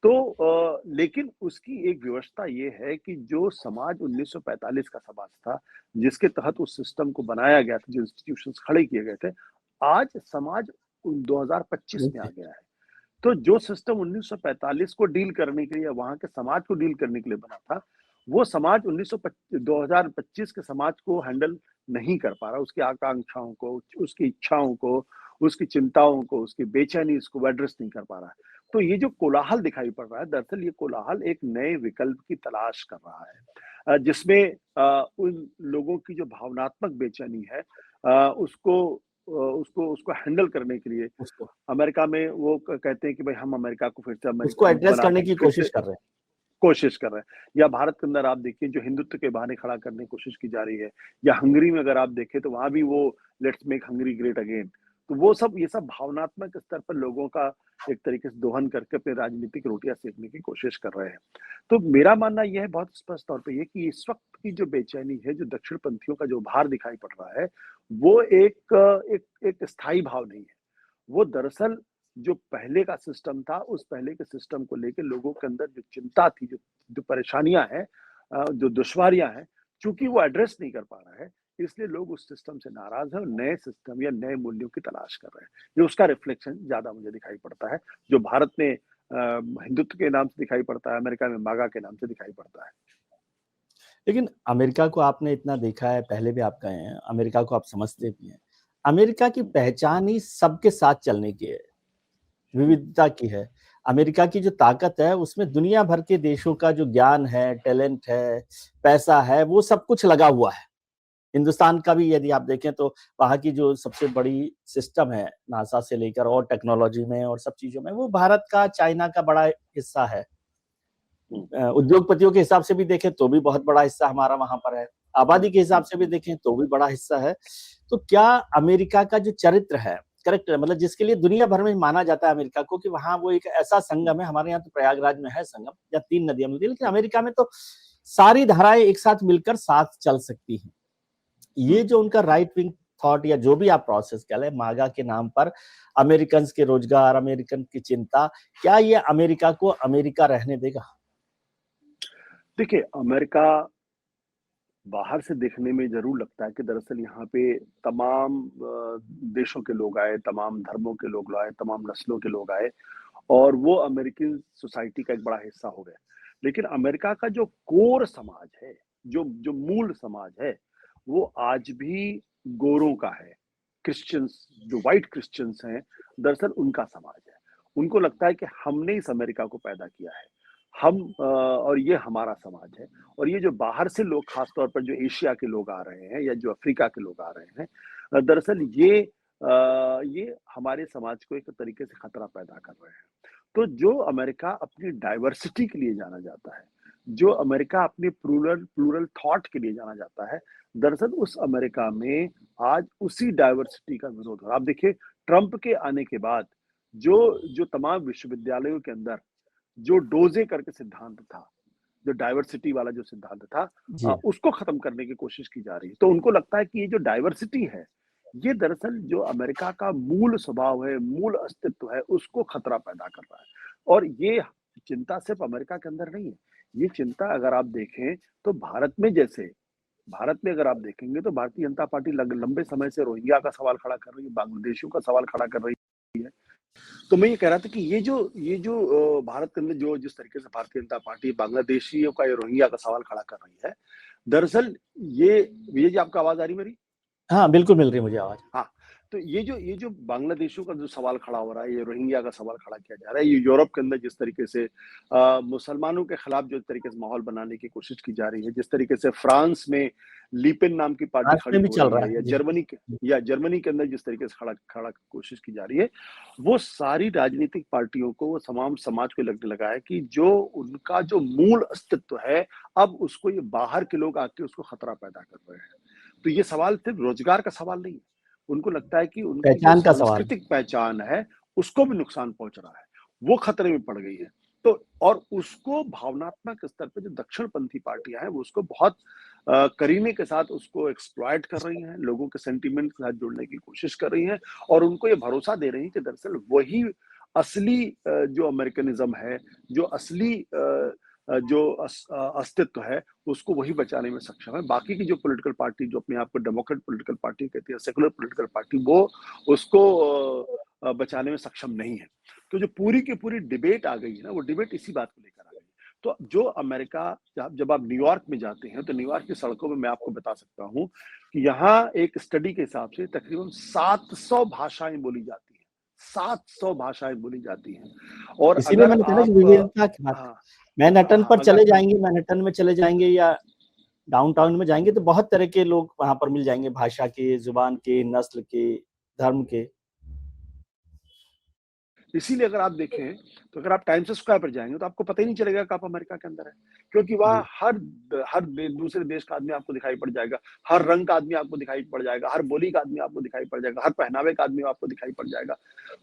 तो लेकिन उसकी एक व्यवस्था ये है कि जो समाज 1945 का समाज था, जिसके तहत उस सिस्टम को बनाया गया था, जो इंस्टीट्यूशंस खड़े किए गए थे, आज समाज 2025 में आ गया है। तो जो सिस्टम 1945 को डील करने के लिए, वहाँ के समाज को डील करने के लिए बना था, वो समाज 2025 के समाज को हैंडल नहीं कर पा रहा। उसकी आकांक्षाओं को, उसकी इच्छाओं को, उसकी चिंताओं को, उसकी बेचैनी इसको एड्रेस नहीं कर पा रहा है। तो ये जो कोलाहल दिखाई पड़ रहा है, दरअसल ये कोलाहल एक नए विकल्प की तलाश कर रहा है, जिसमें उन लोगों की जो भावनात्मक बेचैनी है, उसको हैंडल करने के लिए उसको अमेरिका में वो कहते हैं कि भाई हम अमेरिका को फिर से उसको एड्रेस बना करने की फिर से कोशिश कर रहे हैं। कोशिश कर रहे हैं। या भारत के अंदर आप देखिए जो हिंदुत्व के बहाने खड़ा करने की कोशिश की जा रही है, या हंगरी में अगर आप देखें तो वहां भी वो let's make Hungary great again, तो वो सब ये सब भावनात्मक स्तर पर लोगों का एक तरीके से दोहन करके अपनी राजनीतिक रोटियां सेकने की कोशिश कर रहे हैं। तो मेरा मानना यह है बहुत स्पष्ट तौर पे ये कि इस वक्त की जो बेचैनी है, जो दक्षिण पंथियों का जो भार दिखाई पड़ रहा है, वो एक स्थायी भाव नहीं है। वो दरअसल जो पहले का सिस्टम था, उस पहले के सिस्टम को लेके लोगों के अंदर जो चिंता थी, जो परेशानियाँ हैं, जो दुश्वारियाँ हैं, चूँकि वो एड्रेस नहीं कर पा रहा है, इसलिए लोग उस सिस्टम से नाराज़ हैं और नए सिस्टम या नए मूल्यों की तलाश कर रहे हैं। ये उसका रिफ्लेक्शन ज़्यादा मुझे दिखाई पड़ता है, जो भारत में हिंदुत्व के नाम से दिखाई पड़ता है, अमेरिका में मागा के नाम से दिखाई पड़ता है। लेकिन अमेरिका को आपने इतना देखा है, पहले भी आप गए हैं, अमेरिका को आप समझते भी हैं। अमेरिका की पहचान ही सबके साथ चलने की है, विविधता की है। अमेरिका की जो ताकत है, उसमें दुनिया भर के देशों का जो ज्ञान है, टैलेंट है, पैसा है, वो सब कुछ लगा हुआ है। हिंदुस्तान का भी यदि आप देखें तो वहाँ की जो सबसे बड़ी सिस्टम है, नासा से लेकर और टेक्नोलॉजी में और सब चीज़ों में, वो भारत का, चाइना का बड़ा हिस्सा है। उद्योगपतियों के हिसाब से भी देखें तो भी बहुत बड़ा हिस्सा हमारा वहाँ पर है। आबादी के हिसाब से भी देखें तो भी बड़ा हिस्सा है। तो क्या अमेरिका का जो चरित्र है, कैरेक्टर मतलब जिसके लिए दुनिया भर में माना जाता है अमेरिका को कि वहाँ वो एक ऐसा संगम है, हमारे यहाँ तो प्रयागराज में है संगम या 3 नदियाँ मिलती हैं, लेकिन अमेरिका में तो सारी धाराएँ एक साथ मिलकर साथ चल सकती हैं। ये जो उनका राइट विंग थॉट या जो भी आप प्रोसेस कह लें, मागा के नाम पर अमेरिकन्स के रोजगार, अमेरिकन की चिंता, क्या ये अमेरिका को अमेरिका रहने देगा? देखिए, अमेरिका बाहर से देखने में ज़रूर लगता है कि दरअसल यहाँ पे तमाम देशों के लोग आए, तमाम धर्मों के लोग आए, तमाम नस्लों के लोग आए और वो अमेरिकन सोसाइटी का एक बड़ा हिस्सा हो गए। लेकिन अमेरिका का जो कोर समाज है, जो जो मूल समाज है, वो आज भी गोरों का है। क्रिश्चियंस जो व्हाइट क्रिश्चियंस हैं, दरअसल उनका समाज है। उनको लगता है कि हमने इस अमेरिका को पैदा किया है। और ये हमारा समाज है और ये जो बाहर से लोग खास तौर पर जो एशिया के लोग आ रहे हैं या जो अफ्रीका के लोग आ रहे हैं, दरअसल ये हमारे समाज को एक तरीके से खतरा पैदा कर रहे हैं। तो जो अमेरिका अपनी डाइवर्सिटी के लिए जाना जाता है, जो अमेरिका अपने प्लूरल प्लूरल थॉट के लिए जाना जाता है, दरअसल उस अमेरिका में आज उसी डाइवर्सिटी का विरोध हो रहा है। आप देखिए ट्रंप के आने के बाद जो जो तमाम विश्वविद्यालयों के अंदर जो डोजे करके सिद्धांत था, जो डाइवर्सिटी वाला जो सिद्धांत था, जी। उसको खत्म करने की कोशिश की जा रही है। तो उनको लगता है कि ये जो डाइवर्सिटी है, ये दरअसल जो अमेरिका का मूल स्वभाव है, मूल अस्तित्व है, उसको खतरा पैदा कर रहा है। और ये चिंता सिर्फ अमेरिका के अंदर नहीं है, ये चिंता अगर आप देखें तो भारत में अगर आप देखेंगे तो भारतीय जनता पार्टी लंबे समय से रोहिंग्या का सवाल खड़ा कर रही है, बांग्लादेशियों का सवाल खड़ा कर रही है। तो मैं ये कह रहा था कि ये जो भारत के अंदर जो जिस तरीके से भारतीय जनता पार्टी बांग्लादेशियों का या रोहिंग्या का सवाल खड़ा कर रही है, दरअसल ये जी आपको आवाज़ आ रही है मेरी? हाँ, बिल्कुल मिल रही है मुझे आवाज़। हाँ, तो ये जो बांग्लादेशियों का जो सवाल खड़ा हो रहा है, ये रोहिंग्या का सवाल खड़ा किया जा रहा है, ये यूरोप के अंदर जिस तरीके से मुसलमानों के खिलाफ जो तरीके से माहौल बनाने की कोशिश की जा रही है, जिस तरीके से फ्रांस में लीपेन नाम की पार्टी फ्रांस खड़ी में भी हो चल रही रहा है है। जी। या जर्मनी के अंदर जिस तरीके से खड़ा खड़ा कोशिश की जा रही है, वो सारी राजनीतिक पार्टियों को, वो तमाम समाज को लगने लगा है कि जो उनका जो मूल अस्तित्व है, अब उसको ये बाहर के लोग आके उसको खतरा पैदा कर रहे हैं। तो ये सवाल सिर्फ रोजगार का सवाल नहीं है। उनको लगता है कि उनकी जो पहचान का सवाल है। सांस्कृतिक पहचान है, उसको भी नुकसान पहुँच रहा है। वो खतरे में पड़ गई है। तो और उसको भावनात्मक स्तर पे जो दक्षिणपंथी पार्टियाँ हैं, वो उसको बहुत करीने के साथ उसको एक्सप्लॉइट कर रही हैं, लोगों के सेंटिमेंट के साथ जुड़ने की कोशिश कर रही हैं और उनको ये भरोसा दे रही हैं कि दरअसल वही असली जो अमेरिकनिज़्म है, जो असली अस्तित्व है, उसको वही बचाने में सक्षम है। बाकी की जो पॉलिटिकल पार्टी जो अपने आप को डेमोक्रेट पॉलिटिकल पार्टी कहती है, सेकुलर पॉलिटिकल पार्टी, वो उसको बचाने में सक्षम नहीं है। तो जो पूरी की पूरी डिबेट आ गई है ना, वो डिबेट इसी बात को लेकर आ गई। तो जो अमेरिका जब आप न्यूयॉर्क में जाते हैं, तो न्यूयॉर्क की सड़कों में मैं आपको बता सकता हूँ कि यहाँ एक स्टडी के हिसाब से तकरीबन 700 भाषाएँ बोली जाती हैं। 700 भाषाएँ बोली जाती हैं और इसीलिए अगर मैंने कहा ना कि आप विविधता की बात है। हाँ, मैनहट्टन पर अगर चले जाएँगे, मैनहट्टन में चले जाएँगे या डाउनटाउन में जाएँगे तो बहुत तरह के लोग वहाँ पर मिल जाएँगे, भाषा के, ज़ुबान के, नस्ल के, धर्म के। इसीलिए अगर आप देखें, तो अगर आप टाइम्स स्क्वायर पर जाएँगे तो आपको पता ही नहीं चलेगा कि आप अमेरिका के अंदर हैं। क्योंकि वहाँ जी। हर दूसरे देश का आदमी आपको दिखाई पड़ जाएगा, हर रंग का आदमी आपको दिखाई पड़ जाएगा, हर बोली का आदमी आपको दिखाई पड़ जाएगा, हर पहनावे का आदमी आपको दिखाई पड़ जाएगा।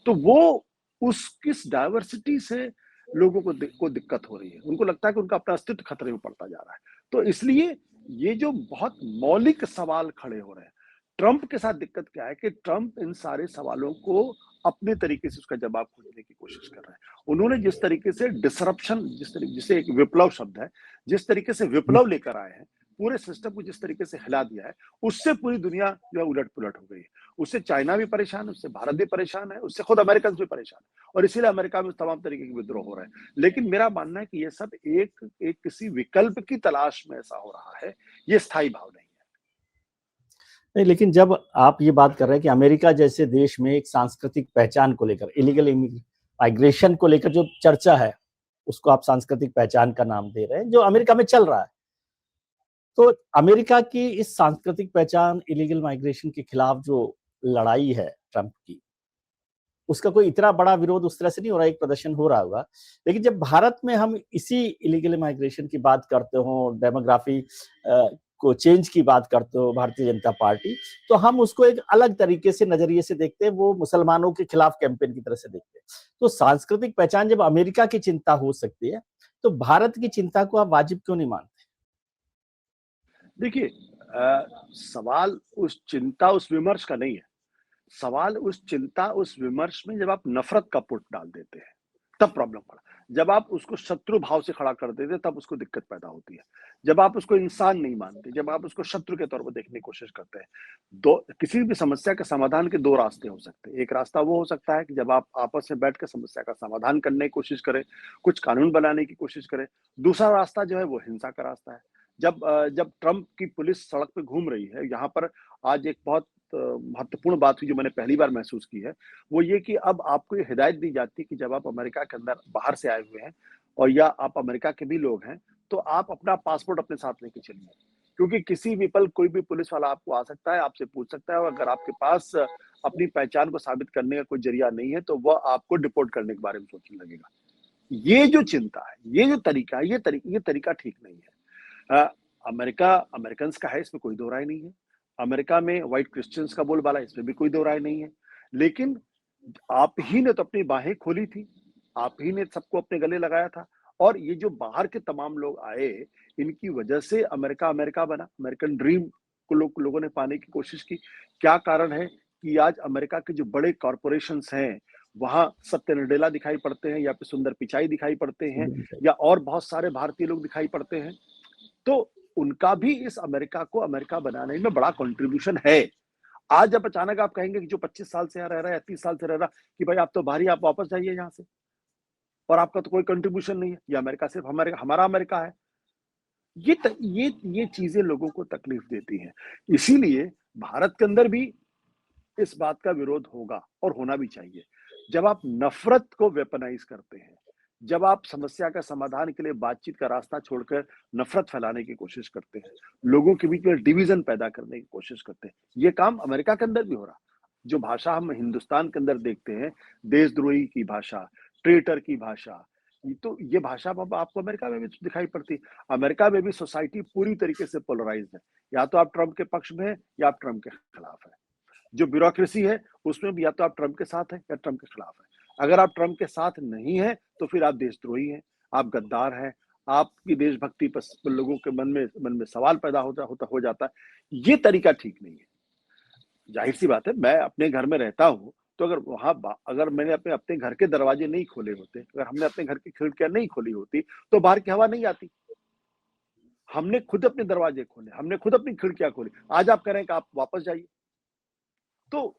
तो वो उस किस डाइवर्सिटी से लोगों को दिक्कत हो रही है। उनको लगता है कि उनका अपना अस्तित्व खतरे में पड़ता जा रहा है। तो इसलिए ये जो बहुत मौलिक सवाल खड़े हो रहे हैं, ट्रंप के साथ दिक्कत क्या है कि ट्रंप इन सारे सवालों को अपने तरीके से उसका जवाब खोजने की कोशिश कर रहे हैं। उन्होंने जिस तरीके से डिसरप्शन जिसे एक विप्लव शब्द है, जिस तरीके से विप्लव लेकर आए हैं, पूरे सिस्टम को जिस तरीके से हिला दिया है, उससे पूरी दुनिया जो है उलट-पुलट हो गई है। उससे चाइना भी परेशान है, उससे भारत भी परेशान है, उससे खुद अमेरिकन भी परेशान है और इसीलिए अमेरिका में तमाम तरीके के विद्रोह हो रहे हैं। लेकिन मेरा मानना है कि ये सब एक किसी विकल्प की तलाश में ऐसा हो रहा है, ये स्थायी भाव नहीं है। नहीं, लेकिन जब आप ये बात कर रहे हैं कि अमेरिका जैसे देश में एक सांस्कृतिक पहचान को लेकर, इलीगल माइग्रेशन को लेकर जो चर्चा है, उसको आप सांस्कृतिक पहचान का नाम दे रहे हैं, जो अमेरिका में चल रहा है। तो अमेरिका की इस सांस्कृतिक पहचान, इलीगल माइग्रेशन के खिलाफ जो लड़ाई है ट्रंप की, उसका कोई इतना बड़ा विरोध उस तरह से नहीं हो रहा है, एक प्रदर्शन हो रहा होगा। लेकिन जब भारत में हम इसी इलीगल माइग्रेशन की बात करते हो, डेमोग्राफी को चेंज की बात करते हो भारतीय जनता पार्टी, तो हम उसको एक अलग तरीके से नज़रिए से देखते हैं, वो मुसलमानों के खिलाफ कैंपेन की तरह से देखते हैं। तो सांस्कृतिक पहचान जब अमेरिका की चिंता हो सकती है, तो भारत की चिंता को आप वाजिब क्यों नहीं मानते? देखिए सवाल उस चिंता, उस विमर्श का नहीं है। सवाल उस चिंता, उस विमर्श में जब आप नफ़रत का पुट डाल देते हैं, तब प्रॉब्लम पड़ा। जब आप उसको शत्रु भाव से खड़ा कर देते हैं, तब उसको दिक्कत पैदा होती है। जब आप उसको इंसान नहीं मानते, जब आप उसको शत्रु के तौर पर देखने की कोशिश करते हैं, दो किसी भी समस्या के समाधान के 2 रास्ते हो सकते हैं। एक रास्ता वो हो सकता है कि जब आप आपस में बैठ के समस्या का समाधान करने की कोशिश करें, कुछ कानून बनाने की कोशिश करें। दूसरा रास्ता जो है वो हिंसा का रास्ता है। जब ट्रंप की पुलिस सड़क पे घूम रही है, यहाँ पर आज एक बहुत महत्वपूर्ण बात हुई जो मैंने पहली बार महसूस की है, वो ये कि अब आपको ये हिदायत दी जाती है कि जब आप अमेरिका के अंदर बाहर से आए हुए हैं और या आप अमेरिका के भी लोग हैं, तो आप अपना पासपोर्ट अपने साथ लेके चलिए। क्योंकि किसी भी पल कोई भी पुलिस वाला आपको आ सकता है, आपसे पूछ सकता है और अगर आपके पास अपनी पहचान को साबित करने का कोई ज़रिया नहीं है, तो वह आपको डिपोर्ट करने के बारे में सोचने लगेगा। ये जो चिंता है, ये जो तरीका है, ये तरीका ठीक नहीं है। अमेरिका अमेरिकन्स का है, इसमें कोई दो राय नहीं है। अमेरिका में व्हाइट क्रिश्चियंस का बोलबाला, इसमें भी कोई दो राय नहीं है। लेकिन आप ही ने तो अपनी बाहें खोली थी, आप ही ने सबको अपने गले लगाया था और ये जो बाहर के तमाम लोग आए, इनकी वजह से अमेरिका अमेरिका बना, अमेरिकन ड्रीम को लोगों ने पाने की कोशिश की। क्या कारण है कि आज अमेरिका के जो बड़े कॉर्पोरेशंस हैं, वहाँ सत्य नडेला दिखाई पड़ते हैं या फिर सुंदर पिचाई दिखाई पड़ते हैं या और बहुत सारे भारतीय लोग दिखाई पड़ते हैं। तो उनका भी इस अमेरिका को अमेरिका बनाने में बड़ा कंट्रीब्यूशन है। आज जब अचानक आप कहेंगे कि जो 25 साल से यहाँ रह रहा है या 30 साल से रह रहा है कि भाई आप तो बाहर ही, आप वापस जाइए यहाँ से और आपका तो कोई कंट्रीब्यूशन नहीं है, ये अमेरिका सिर्फ हमारा अमेरिका है। ये चीजें लोगों को तकलीफ देती हैं। इसीलिए भारत के अंदर भी इस बात का विरोध होगा और होना भी चाहिए। जब आप नफ़रत को वेपनाइज़ करते हैं, जब आप समस्या का समाधान के लिए बातचीत का रास्ता छोड़कर नफ़रत फैलाने की कोशिश करते हैं, लोगों के बीच में डिवीज़न पैदा करने की कोशिश करते हैं, ये काम अमेरिका के अंदर भी हो रहा। जो भाषा हम हिंदुस्तान के अंदर देखते हैं, देशद्रोही की भाषा, ट्रेटर की भाषा, ये भाषा अब आपको अमेरिका में भी दिखाई पड़ती है। अमेरिका में भी सोसाइटी पूरी तरीके से पोलराइज़्ड है। या तो आप ट्रंप के पक्ष में हैं या आप ट्रंप के खिलाफ हैं। जो ब्यूरोक्रेसी है, उसमें भी या तो आप ट्रंप के साथ हैं या ट्रंप के खिलाफ हैं। अगर आप ट्रंप के साथ नहीं हैं, तो फिर आप देशद्रोही हैं, आप गद्दार हैं, आपकी देशभक्ति पर लोगों के मन में सवाल पैदा हो जाता है। ये तरीका ठीक नहीं है। ज़ाहिर-सी बात है, मैं अपने घर में रहता हूँ, तो अगर मैंने अपने घर के दरवाजे नहीं खोले होते, अगर हमने अपने घर की खिड़कियाँ नहीं खोली होती, तो बाहर की हवा नहीं आती। हमने खुद अपने दरवाजे खोले, हमने खुद अपनी खिड़कियाँ खोली। आज आप कह रहे हैं कि आप वापस जाइए। तो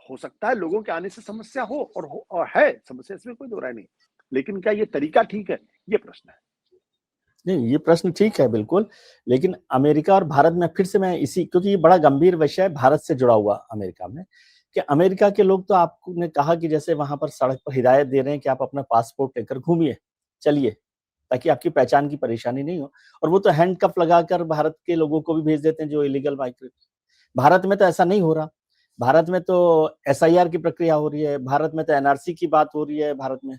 हो सकता है लोगों के आने से समस्या हो और है समस्या, इसमें कोई दो राय नहीं। लेकिन क्या ये तरीका ठीक है? ये प्रश्न है। नहीं, ये प्रश्न ठीक है बिल्कुल, लेकिन अमेरिका और भारत में फिर से मैं इसी, क्योंकि ये बड़ा गंभीर विषय है भारत से जुड़ा हुआ अमेरिका में, कि अमेरिका के लोग तो आपने कहा कि जैसे वहाँ पर सड़क पर हिदायत दे रहे हैं कि आप अपना पासपोर्ट लेकर घूमिए, चलिए, ताकि आपकी पहचान की परेशानी नहीं हो, और वो तो हैंडकफ लगाकर भारत के लोगों को भी भेज देते हैं जो इलीगल माइग्रेट। भारत में तो ऐसा नहीं हो रहा। भारत में तो एसआईआर की प्रक्रिया हो रही है, भारत में तो एनआरसी की बात हो रही है, भारत में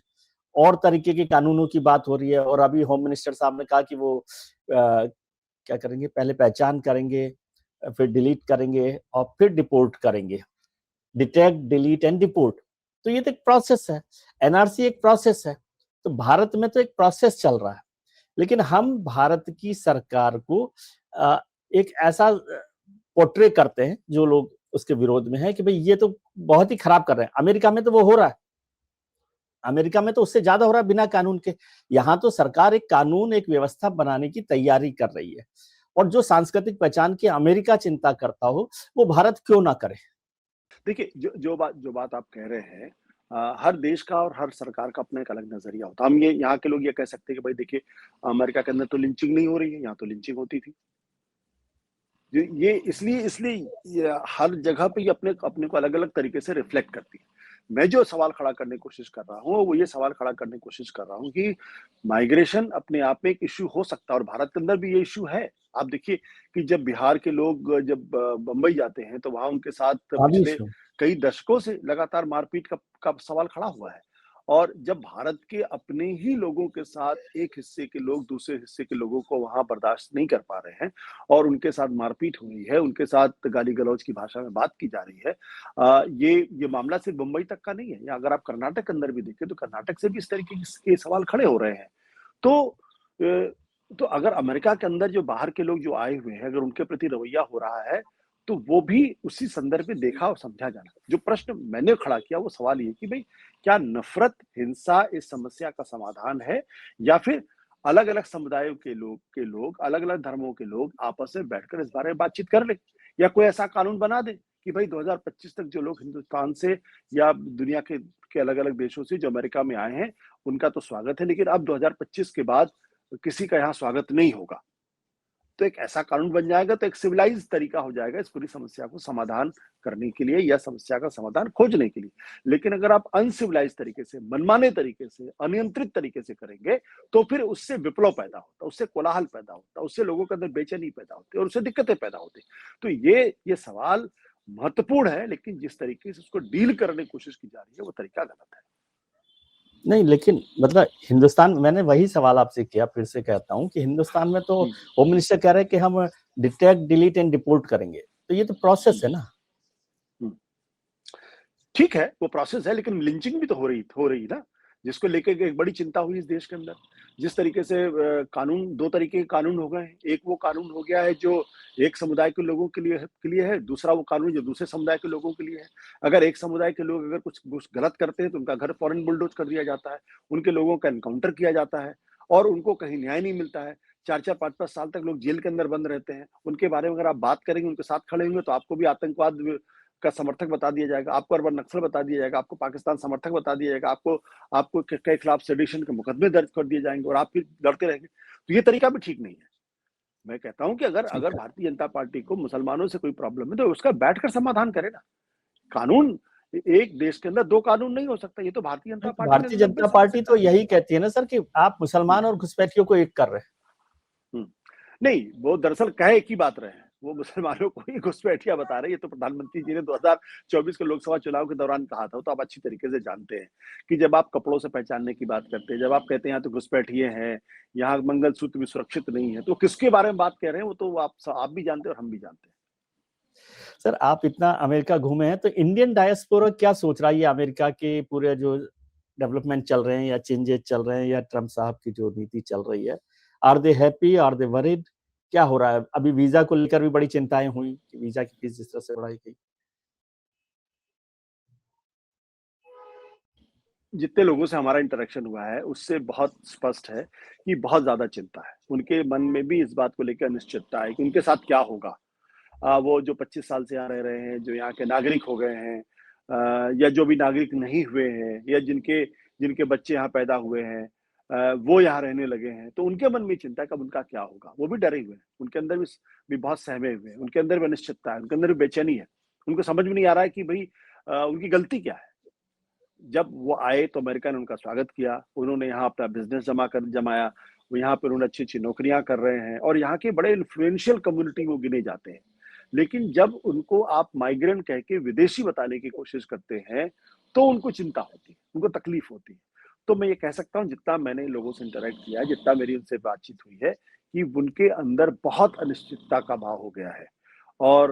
और तरीके के कानूनों की बात हो रही है। और अभी होम मिनिस्टर साहब ने कहा कि वो क्या करेंगे, पहले पहचान करेंगे, फिर डिलीट करेंगे और फिर डिपोर्ट करेंगे। Detect, delete and deport. तो ये तो एक प्रोसेस है, एनआरसी एक प्रोसेस है। तो भारत में तो एक प्रोसेस चल रहा है, लेकिन हम भारत की सरकार को एक ऐसा पोर्ट्रे करते हैं जो लोग उसके विरोध में है कि भाई ये तो बहुत ही खराब कर रहे हैं। अमेरिका में तो वो हो रहा है, अमेरिका में तो उससे ज्यादा हो रहा है बिना कानून के। यहाँ तो सरकार एक कानून, एक व्यवस्था बनाने की तैयारी कर रही है। और जो सांस्कृतिक पहचान की अमेरिका चिंता करता हो, वो भारत क्यों ना करे। देखिए, जो बात आप कह रहे हैं, हर देश का और हर सरकार का अपना एक अलग नज़रिया होता है। हम ये यहाँ के लोग ये कह सकते हैं कि भाई देखिए, अमेरिका के अंदर तो लिंचिंग नहीं हो रही है, यहाँ तो लिंचिंग होती थी। ये इसलिए इसलिए ये हर जगह पे ये अपने अपने को अलग-अलग तरीके से रिफ्लेक्ट करती है। मैं जो सवाल खड़ा करने की कोशिश कर रहा हूँ, वो ये सवाल खड़ा करने की कोशिश कर रहा हूँ कि माइग्रेशन अपने आप में एक इश्यू हो सकता है और भारत के अंदर भी ये इश्यू है। आप देखिए कि जब बिहार के लोग जब बम्बई जाते हैं, तो वहाँ उनके साथ अभी पिछले कई दशकों से लगातार मारपीट का सवाल खड़ा हुआ है। और जब भारत के अपने ही लोगों के साथ एक हिस्से के लोग दूसरे हिस्से के लोगों को वहाँ बर्दाश्त नहीं कर पा रहे हैं और उनके साथ मारपीट हो रही है, उनके साथ गाली-गलौज की भाषा में बात की जा रही है। ये मामला सिर्फ बम्बई तक का नहीं है, या अगर आप कर्नाटक के अंदर भी देखें, तो कर्नाटक से भी इस तरीके के सवाल खड़े हो रहे हैं। तो अ, तो अगर अमेरिका के अंदर जो बाहर के लोग जो आए हुए हैं, अगर उनके प्रति रवैया हो रहा है, तो वो भी उसी संदर्भ में देखा और समझा जाना। जो प्रश्न मैंने खड़ा किया, वो सवाल ये कि भई क्या नफ़रत, हिंसा इस समस्या का समाधान है, या फिर अलग-अलग समुदायों के लोग, अलग-अलग धर्मों के लोग आपस में बैठकर इस बारे में बातचीत कर लें, या कोई ऐसा कानून बना दें कि भई 2025 तक जो लोग हिंदुस्तान से या दुनिया के अलग-अलग देशों से जो अमेरिका में आए हैं, उनका तो स्वागत है, लेकिन अब 2025 के बाद किसी का यहाँ स्वागत नहीं होगा। तो एक ऐसा कानून बन जाएगा, तो एक सिविलाइज़ तरीका हो जाएगा इस पूरी समस्या को समाधान करने के लिए या समस्या का समाधान खोजने के लिए। लेकिन अगर आप अनसिविलाइज़ तरीके से, मनमाने तरीके से, अनियंत्रित तरीके से करेंगे, तो फिर उससे विप्लव पैदा होता है, उससे कोलाहल पैदा होता है, उससे लोगों के अंदर बेचैनी पैदा होती है और उससे दिक्कतें पैदा होती हैं। तो ये सवाल महत्वपूर्ण है, लेकिन जिस तरीके से उसको डील करने की कोशिश की जा रही है, वो तरीका गलत है। नहीं, लेकिन मतलब हिंदुस्तान, मैंने वही सवाल आपसे किया, फिर से कहता हूँ कि हिंदुस्तान में तो होम मिनिस्टर कह रहे हैं कि हम डिटेक्ट, डिलीट एंड डिपोर्ट करेंगे। तो ये तो प्रोसेस है ना। ठीक है, वो प्रोसेस है, लेकिन लिंचिंग भी तो हो रही ना, जिसको लेके एक बड़ी चिंता हुई इस देश के अंदर। जिस तरीके से कानून 2 तरीके के कानून हो गए हैं। एक वो कानून हो गया है जो एक समुदाय के लोगों के लिए है, दूसरा वो कानून जो दूसरे समुदाय के लोगों के लिए है। अगर एक समुदाय के लोग अगर कुछ गलत करते हैं, तो उनका घर फौरन बुलडोज़ कर दिया जाता है, उनके लोगों का एनकाउंटर किया जाता है और उनको कहीं न्याय नहीं मिलता है। 4-4 5-5 साल तक लोग जेल के अंदर बंद रहते हैं। उनके बारे में अगर आप बात करेंगे, उनके साथ खड़े होंगे, तो आपको भी आतंकवाद का समर्थक बता दिया जाएगा, आपको अर्बन नक्सल बता दिया जाएगा, आपको पाकिस्तान समर्थक बता दिया जाएगा, आपको के खिलाफ सेडिशन के मुकदमे दर्ज कर दिए जाएँगे और आप फिर लड़ते रहेंगे। तो ये तरीका भी ठीक नहीं है। मैं कहता हूँ कि अगर ठीक अगर है। भारतीय जनता पार्टी को मुसलमानों से कोई प्रॉब्लम है, तो उसका बैठकर समाधान करे ना। कानून एक देश के अंदर 2 कानून नहीं हो सकता। ये तो भारतीय जनता नहीं, तो पार्टी ने भारतीय 90 जनता साल से पार्टी तो कर यही कहती है ना सर कि आप हुँ, मुसलमान और घुसपैठियों को एक कर रहे हैं। हुँ। नहीं, वो दरअसल कह एक ही बात रहे हैं। वो मुसलमानों को ही घुसपैठिया बता रहे हैं। ये तो प्रधानमंत्री जी ने 2024 के लोकसभा चुनाव के दौरान कहा था, वो तो आप अच्छी तरीके से जानते हैं कि जब आप कपड़ों से पहचानने की बात करते हैं, जब आप कहते हैं यहाँ तो घुसपैठिए हैं, यहाँ मंगलसूत्र भी सुरक्षित नहीं है, तो किसके बारे में बात कह रहे हैं, वो तो आप भी जानते हैं और हम भी जानते हैं। सर, आप इतना अमेरिका घूमे हैं, तो इंडियन डायस्पोरा क्या सोच रहा है, ये अमेरिका के पूरे जो डेवलपमेंट चल रहे हैं या चेंजेस चल रहे हैं या ट्रम्प साहब की जो नीति चल रही है, are they happy, are they worried? क्या हो रहा है? अभी वीजा को लेकर भी बड़ी चिंताएं हुई कि वीजा की फीस जिस तरह से बढ़ाई गई। जितने लोगों से हमारा इंटरेक्शन हुआ है, उससे बहुत स्पष्ट है कि बहुत ज़्यादा चिंता है। उनके मन में भी इस बात को लेकर अनिश्चितता है कि उनके साथ क्या होगा। वो जो 25 साल से यहाँ रह रहे हैं, जो यहाँ के नागरिक हो गए हैं, या जो भी नागरिक नहीं हुए हैं, या जिनके जिनके बच्चे यहाँ पैदा हुए हैं, वो यहाँ रहने लगे हैं, तो उनके मन में चिंता है कि अब उनका क्या होगा। वो भी डरे हुए हैं, उनके अंदर भी बहुत सहमे हुए हैं, उनके अंदर भी अनिश्चितता है, उनके अंदर भी बेचैनी है। उनको समझ में नहीं आ रहा है कि भई उनकी गलती क्या है? जब वो आए तो अमेरिका ने उनका स्वागत किया, उन्होंने यहाँ अपना बिज़नेस जमाया, वो यहाँ पे उन्होंने अच्छी-अच्छी नौकरियाँ कर रहे हैं और यहाँ के बड़े इन्फ्लुएंशियल कम्युनिटी वो गिने जाते हैं। लेकिन जब उनको आप माइग्रेंट कह के विदेशी बताने की कोशिश करते हैं, तो उनको चिंता होती है, उनको तकलीफ होती है। तो मैं ये कह सकता हूँ जितना मैंने लोगों से इंटरैक्ट किया है, जितना मेरी उनसे बातचीत हुई है, कि उनके अंदर बहुत अनिश्चितता का भाव हो गया है। और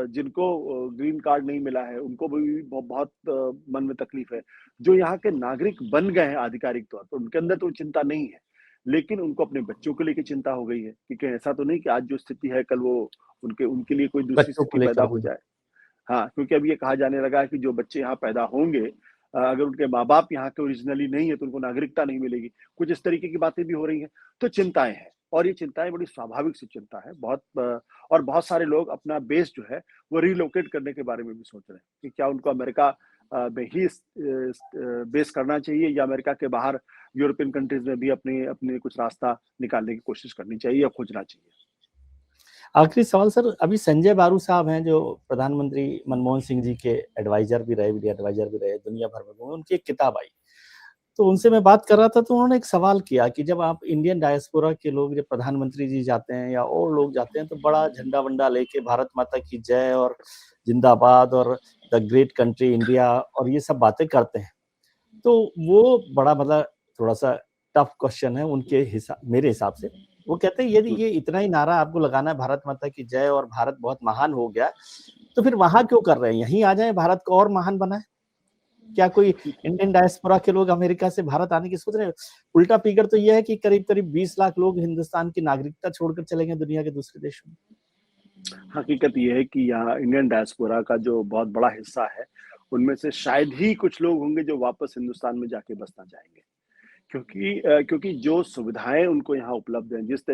जिनको ग्रीन कार्ड नहीं मिला है, उनको भी बहुत मन में तकलीफ है। जो यहाँ के नागरिक बन गए हैं आधिकारिक तौर पर, उनके अंदर तो चिंता नहीं है, लेकिन उनको अपने बच्चों को लेके चिंता हो गई है कि कहीं ऐसा तो नहीं कि आज जो स्थिति है, कल वो उनके लिए कोई दूसरी बच्चों स्थिति को पैदा लेकर हो भी। जाए। हाँ, क्योंकि अब ये कहा जाने लगा है कि जो बच्चे यहाँ पैदा होंगे, अगर उनके माँ-बाप यहाँ के ओरिजिनली नहीं है, तो उनको नागरिकता नहीं मिलेगी। कुछ इस तरीके की बातें भी हो रही हैं, तो चिंताएँ हैं और ये चिंताएँ बड़ी स्वाभाविक सी चिंता है। और बहुत सारे लोग अपना बेस जो है, वो रिलोकेट करने के बारे में भी सोच रहे हैं कि क्या उनको अमेरिका में ही बेस करना चाहिए या अमेरिका के बाहर यूरोपियन कंट्रीज़ में भी अपनी अपनी कुछ रास्ता निकालने की कोशिश करनी चाहिए या खोजना चाहिए। आखिरी सवाल सर, अभी संजय बारू साहब हैं जो प्रधानमंत्री मनमोहन सिंह जी के एडवाइजर भी रहे, मीडिया एडवाइजर भी रहे, दुनिया भर में घूमे, उनकी एक किताब आई। तो उनसे मैं बात कर रहा था तो उन्होंने एक सवाल किया कि जब आप इंडियन डायस्पोरा के लोग, जब प्रधानमंत्री जी जाते हैं या और लोग जाते हैं तो बड़ा झंडा-वंडा लेके भारत माता की जय और जिंदाबाद और द ग्रेट कंट्री इंडिया और ये सब बातें करते हैं। तो वो बड़ा मतलब थोड़ा-सा टफ क्वेश्चन है उनके मेरे हिसाब से। वो कहते हैं यदि हुँ। ये इतना ही नारा आपको लगाना है भारत माता की जय और भारत बहुत महान हो गया, तो फिर वहाँ क्यों कर रहे हैं? यहीं आ जाएँ, भारत को और महान बनाएँ। क्या कोई इंडियन डायस्पोरा के लोग अमेरिका से भारत आने की सोच रहे हैं? उल्टा फिगर तो ये है कि करीब-करीब 20 लाख लोग हिंदुस्तान की नागरिकता छोड़कर चले गए दुनिया के दूसरे देशों में। हकीकत ये है कि यहाँ इंडियन डायस्पोरा का जो बहुत बड़ा हिस्सा है, उनमें से शायद ही कुछ लोग होंगे जो वापस हिंदुस्तान में जाके बसना चाहेंगे। क्योंकि जो सुविधाएँ उनको यहाँ उपलब्ध हैं, जिस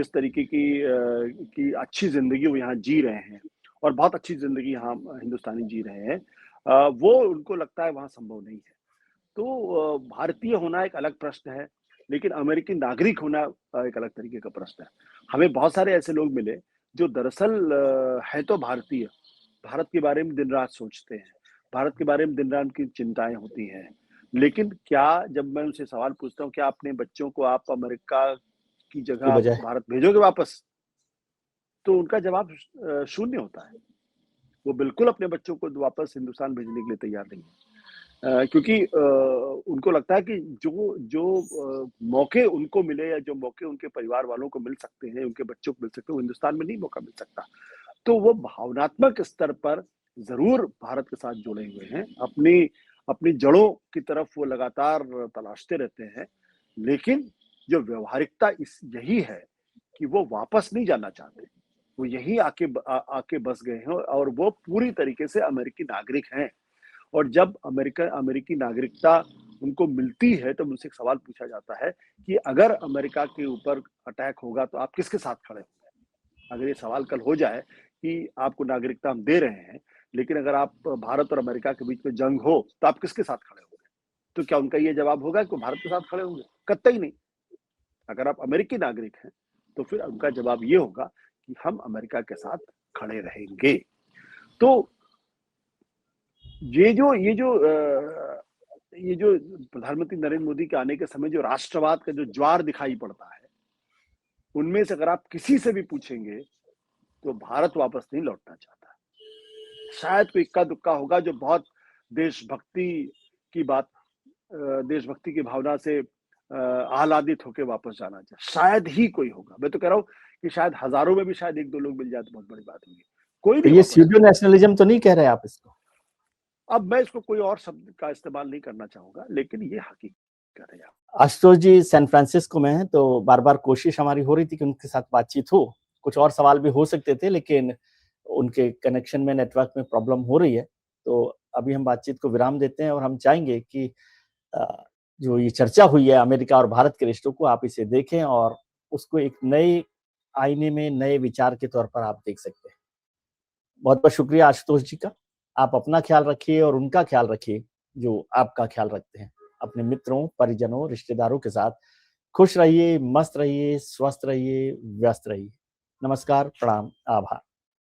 तरीके की अच्छी ज़िंदगी वो यहाँ जी रहे हैं और बहुत अच्छी ज़िंदगी यहाँ हिंदुस्तानी जी रहे हैं, वो उनको लगता है वहाँ संभव नहीं है। तो भारतीय होना एक अलग प्रश्न है, लेकिन अमेरिकी नागरिक होना एक अलग तरीके का प्रश्न है। हमें बहुत सारे ऐसे लोग मिले जो दरअसल है तो भारतीय, भारत के बारे में दिन-रात सोचते हैं, भारत के बारे में दिन-रात की चिंताएँ होती हैं। लेकिन क्या जब मैं उनसे सवाल पूछता हूँ, क्या अपने बच्चों को आप अमेरिका की की जगह बजाय भारत भेजोगे वापस? तो उनका जवाब शून्य होता है। वो बिल्कुल अपने बच्चों को वापस हिंदुस्तान भेजने के लिए तैयार नहीं है। क्योंकि उनको लगता है कि जो जो मौके उनको मिले या जो मौके उनके परिवार वालों को मिल सकते हैं, उनके बच्चों को मिल सकते हैं, वो हिंदुस्तान में नहीं मौका मिल सकता। तो वो भावनात्मक स्तर पर ज़रूर भारत के साथ जुड़े हुए हैं। अपनी अपनी जड़ों की तरफ वो लगातार तलाशते रहते हैं। लेकिन जो व्यावहारिकता यही है कि वो वापस नहीं जाना चाहते। वो यहीं आके बस गए हैं और वो पूरी तरीके से अमेरिकी नागरिक हैं। और जब अमेरिकी नागरिकता उनको मिलती है, तब उनसे एक सवाल पूछा जाता है कि अगर अमेरिका के ऊपर अटैक होगा तो आप किसके साथ खड़े होंगे? अगर ये सवाल कल हो जाए कि आपको नागरिकता हम दे रहे हैं, लेकिन अगर आप भारत और अमेरिका के बीच में जंग हो, तो आप किसके साथ खड़े होंगे? तो क्या उनका ये जवाब होगा कि वो भारत के साथ खड़े होंगे? कतई नहीं। अगर आप अमेरिकी नागरिक हैं, तो फिर उनका जवाब ये होगा कि हम अमेरिका के साथ खड़े रहेंगे। तो ये जो ये जो अ, ये जो प्रधानमंत्री नरेंद्र मोदी के आने के समय जो राष्ट्रवाद का जो ज्वार दिखाई पड़ता है, उनमें से अगर आप किसी से भी पूछेंगे, तो भारत वापस नहीं लौटना चाहता। शायद कोई इक्का-दुक्का होगा जो बहुत देशभक्ति की बात देशभक्ति की भावना से आह्लादित होके वापस जाना चाहे। शायद ही कोई होगा। मैं तो कह रहा हूँ कि शायद हज़ारों में भी शायद 1-2 लोग मिल जाए तो बहुत बड़ी बात होगी। कोई तो भी ये वापस स्यूडो नहीं आएगा। नेशनलिज्म तो नहीं कह रहे आप इसको? अब मैं इसको कोई और शब्द का इस्तेमाल नहीं करना चाहूँगा, लेकिन ये हकीकत है। आशुतोष जी सैन फ्रांसिस्को में हैं, तो बार-बार कोशिश हमारी हो रही थी कि उनके साथ बातचीत हो। कुछ और सवाल भी हो सकते थे, लेकिन उनके कनेक्शन में, नेटवर्क में प्रॉब्लम हो रही है। तो अभी हम बातचीत को विराम देते हैं और हम चाहेंगे कि जो ये चर्चा हुई है अमेरिका और भारत के रिश्तों को, आप इसे देखें और उसको एक नए आईने में, नए विचार के तौर पर आप देख सकते हैं। बहुत-बहुत शुक्रिया आशुतोष जी का। आप अपना ख्याल रखिए और उनका ख्याल रखिए, जो आपका ख्याल रखते हैं। अपने मित्रों, परिजनों, रिश्तेदारों के साथ खुश रहिए, मस्त रहिए, स्वस्थ रहिए, व्यस्त रहिए। नमस्कार, प्रणाम, आभार।